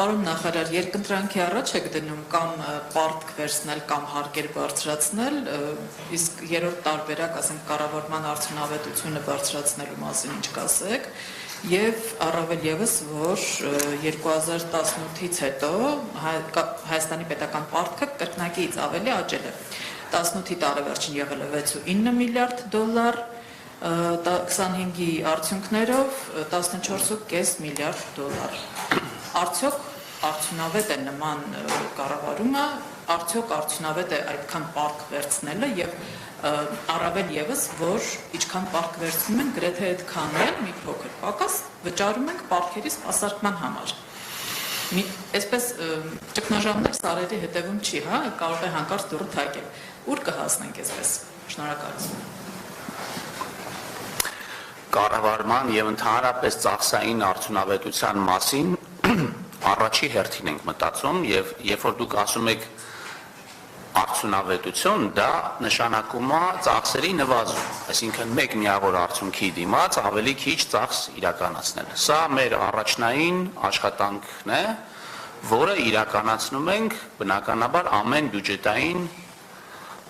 Պարոն նախարար, երկընտրանքի առաջ եք դնում կամ պարտք վերցնել կամ հարկեր բարձրացնել, իսկ երրորդ տարբերակ, ասենք կառավարման արդյունավետությունը բարձրացնելու մասին ինչ կասեք, եւ առավել եւս, որ 2018-ից հետո Հայաստանի պետական պարտքը կրկնակիից ավելի աճել է։ 18-ի տարեվերջին եղել է 6.9 միլիարդ դոլար, 25-ի արդյունքներով 14.5 միլիարդ դոլար։ Արդյոք արդյունավետ է նման կառավարումը, արդյոք արդյունավետ է այդքան պարտք վերցնելը եւ առավել եւս, որ ինչքան պարտք վերցնում են, գրեթե այդքան էլ մի փոքր պակաս վճարում ենք պարտքերի սպասարկման համար։ Այսպես ճգնաժամներ սարերի հետևում չի, հա, կարող է հանկարծ դուռը թակել։ Ուր կհասնենք այսպես։ Շնորհակալություն։ Կառավարման եւ ընդհանրապես ծախսային արդյունավետության մասին առաջի հերթին ենք մտածում եւ երբ որ դուք ասում եք արդյունավետություն, դա նշանակում է ծախսերի նվազում, այսինքն մեկ միավոր արդյունքի դիմաց ավելի քիչ ծախս իրականացնել։ Սա մեր առաջնային աշխատանքն է, որը իրականացնում ենք բնականաբար ամեն բյուջետային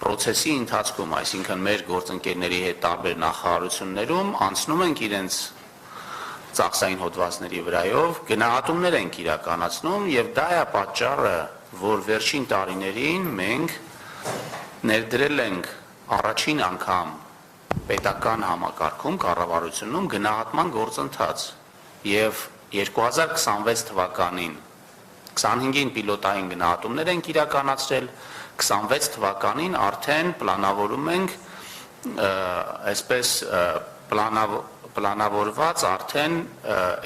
process-ի ընթացքում, այսինքն մեր գործընկերների հետ տարբեր նախարարություններում անցնում ենք իրենց ծախսային հոդվածների վրայով, գնահատումներ ենք իրականացնում եւ դա է պատճառը, որ վերջին տարիներին մենք ներդրել ենք առաջին անգամ պետական համակարգում կառավարությունում գնահատման գործընթաց եւ 2026 թվականին 25-ին պիլոտային գնահատումներ ենք իրականացրել, 26 թվականին արդեն պլանավորում ենք այսպես պլանավորված արդեն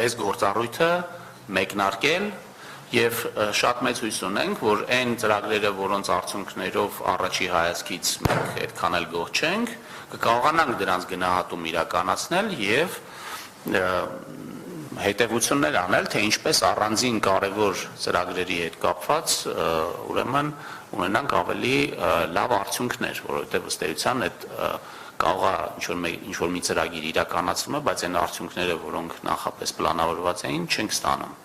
այս գործառույթը մեկնարկել եւ շատ մեծ հույս ունենք, որ այն ծրագրերը, որոնց արդյունքներով առաջի հայացքից մենք այդքան էլ գոհ չենք, կկարողանանք դրանց գնահատում իրականացնել եւ հետևություններ անել, թե ինչպես առանձին կարևոր ծրագրերի հետ կապված ուրեմն ունենանք ավելի լավ արդյունքներ, որովհետեւ ըստ էության այդ կարող է ինչ-որ մի ծրագիր իրականացվում է, բայց այն արդյունքները, որոնք նախապես պլանավորված էին, չենք ստանում։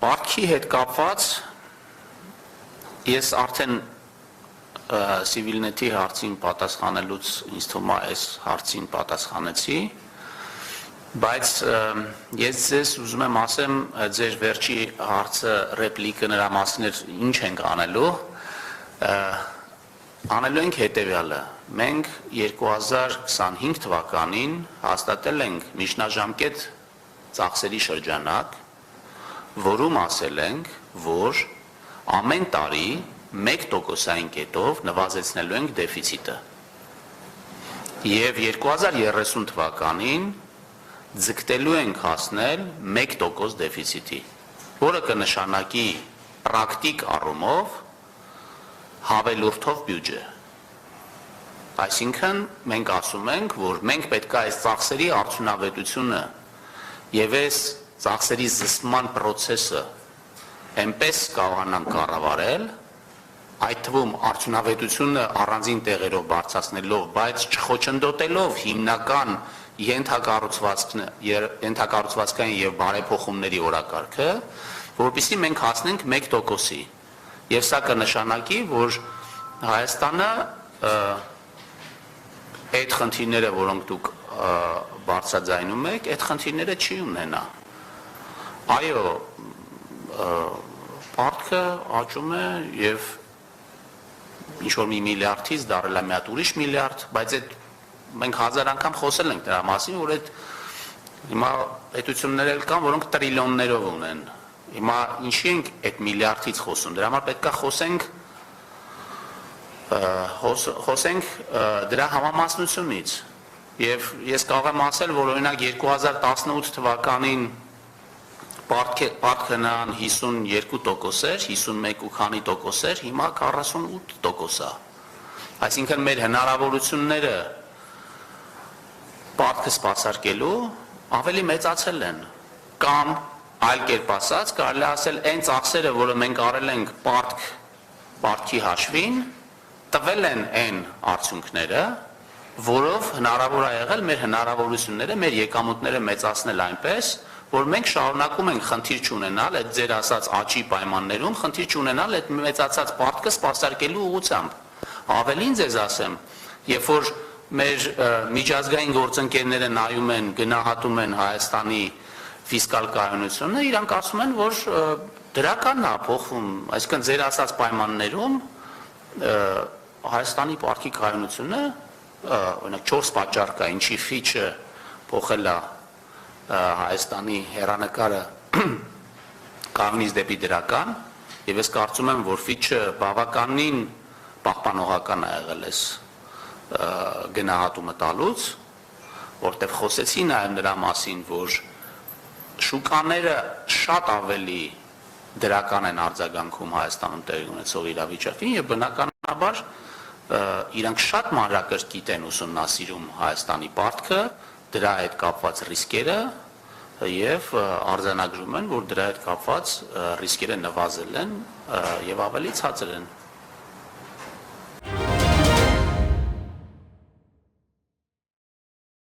Պարտքի հետ կապված ես արդեն Civilnet-ի հարցին պատասխանելուց ինձ թվում է այս հարցին պատասխանեցի, բայց ես ձեզ ուզում եմ ասեմ ձեր վերջի հարցը ռեպլիկը նրա մասին էր ինչ ենք անելու, անելու ենք հետևյալը, մենք 2025 թվականին հաստատել ենք միջնաժամկետ ծախսերի շրջանակ, որում ասել ենք, որ ամեն տարի 1% կետով նվազեցնելու ենք դեֆիցիտը և 2030 թվականին ձգտելու ենք հասնել 1% դեֆիցիտի, որը կնշանակի պրակտիկ առումով հավելորդով բյուջե։ Այսինքն մենք ասում ենք, որ մենք պետք է այս ծախսերի արդյունավետությունը եւ այս ծախսերի զսպման process-ը այնպես կարողանանք կառավարել, այդ թվում արդյունավետությունը առանձին տեղերով բարձրացնելով, բայց չխոչընդոտելով հիմնական ենթակառուցվածքային եւ բարեփոխումների օրակարգը, որովհետեւ մենք հասնենք 1%-ի։ Եվ սա կնշանակի, որ Հայաստանը այդ խնդիրները, որոնք դուք բարձրաձայնում եք, այդ խնդիրները չի ունենա։ Այո, պարտքը աճում է եւ ինչ-որ մի միլիարդից դառել է մի հատ ուրիշ միլիարդ, բայց այդ մենք 1000 անգամ խոսել ենք դրա մասին, որ այդ հիմա պետություններ էլ կան, որոնք տրիլիոններով ունեն։ Հիմա ինչի ենք այդ միլիարդից խոսում, դրա համար պետք է խոսենք դրա համամասնությունից եւ ես կարող եմ ասել, որ օրինակ 2018 թվականին պարտքը նրան 52% էր, 51 ու քանի տոկոս էր, հիմա 48% է։ Այսինքն մեր հնարավորությունները պարտքը սպասարկելու ավելի մեծացել են, կամ այլ կերպ ասած, կարելի ասել այն ծախսերը, որը մենք արել ենք պարտքի հաշվին, տվել են այն արդյունքները, որով հնարավոր է եղել մեր հնարավորությունները, մեր եկամուտները մեծացնել այնպես, որ մենք շարունակում ենք խնդիր չունենալ այդ ձեր ասած աճի պայմաններում, խնդիր չունենալ այդ մեծացած պարտքը սպասարկելու ուղղությամբ։ Ավելին ձեզ ասեմ, երբ որ մեր միջազգային գործընկերները նայում են, գնահատում են Հայաստանի ֆիսկալ կայունությունը, իրանք ասում են, որ դրականն է փոխվում, այսինքն ձեր ասած պայմաններում Հայաստանի պարտքի կայունությունը, օրինակ 4 պատճառ կա, ինչի Fitch-ը փոխել է Հայաստանի հեռանկարը կանգնից դեպի դրական, եւ ես կարծում եմ, որ Fitch-ը բավականին պահպանողական է եղել այս գնահատումը տալուց, որտեղ խոսեցի նաեւ նրա մասին, որ շուկաները շատ ավելի դրական են արձագանքում Հայաստանում տեղի ունեցող իրավիճակին եւ բնականաբար իրանք շատ մանրակրկիտ են ուսումնասիրում Հայաստանի պարտքը, դրա հետ կապված ռիսկերը եւ արձանագրում են, որ դրա հետ կապված ռիսկերը նվազել են եւ ավելի ցածր են։